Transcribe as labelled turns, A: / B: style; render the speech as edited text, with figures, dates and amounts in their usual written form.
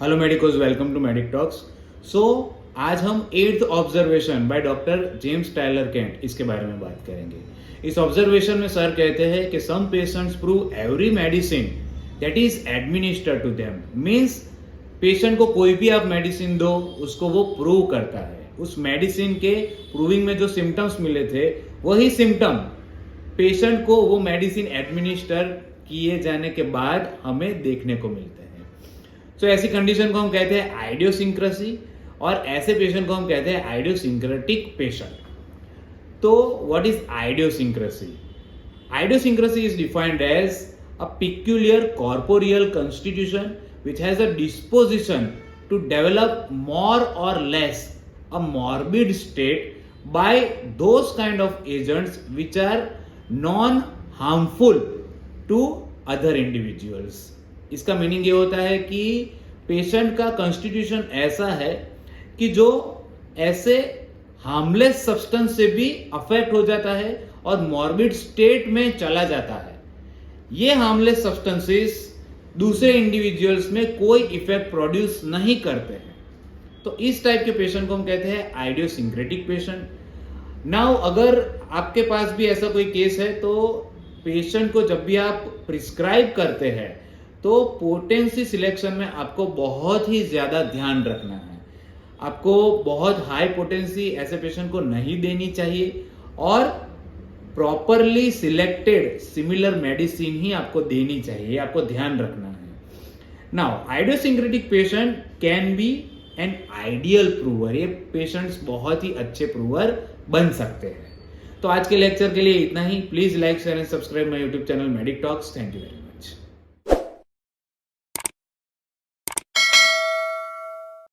A: Hello medicos, welcome to Medic Talks. So आज हम 8th observation by doctor James Tyler Kent इसके बारे में बात करेंगे। इस ऑब्जर्वेशन में सर कहते हैं कि some patients prove every medicine that is administered to them. Means patient को कोई भी आप मेडिसिन दो उसको वो प्रूव करता है। उस मेडिसिन के प्रूविंग में जो सिम्टम्स मिले थे वही सिम्टम पेशेंट को वो मेडिसिन एडमिनिस्टर किए जाने के बाद हमें देखने को मिलते हैं। तो ऐसी कंडीशन को हम कहते हैं आइडियोसिंक्रेसी और ऐसे पेशेंट को हम कहते हैं आइडियोसिंक्रेटिक पेशेंट। तो what is idiosyncrasy? Idiosyncrasy is defined as a peculiar corporeal constitution which has a disposition to develop more or less a morbid state by those kind of agents which are non-harmful to other individuals. इसका meaning ये होता है कि patient का constitution ऐसा है कि जो ऐसे हार्मलेस सब्सटेंस से भी अफेक्ट हो जाता है और मॉर्बिड स्टेट में चला जाता है। ये हार्मलेस सब्सटेंसेस दूसरे इंडिविजुअल्स में कोई इफेक्ट प्रोड्यूस नहीं करते हैं। तो इस टाइप के पेशेंट को हम कहते हैं आइडियोसिंक्रेटिक पेशेंट। नाउ अगर आपके पास भी ऐसा कोई केस है तो पेशेंट को जब भी आप प्रिस्क्राइब करते हैं तो पोटेंसी सिलेक्शन में आपको बहुत ही ज्यादा ध्यान रखना है। आपको बहुत हाई पोटेंसी ऐसे पेशेंट को नहीं देनी चाहिए और प्रॉपरली सिलेक्टेड सिमिलर मेडिसिन ही आपको देनी चाहिए, आपको ध्यान रखना है। Now idiosyncratic patient can be an ideal prover. ये पेशेंट्स बहुत ही अच्छे प्रूवर बन सकते हैं। तो आज के लेक्चर के लिए इतना ही। Please like share and subscribe my YouTube channel Medic Talks. Thank you very much.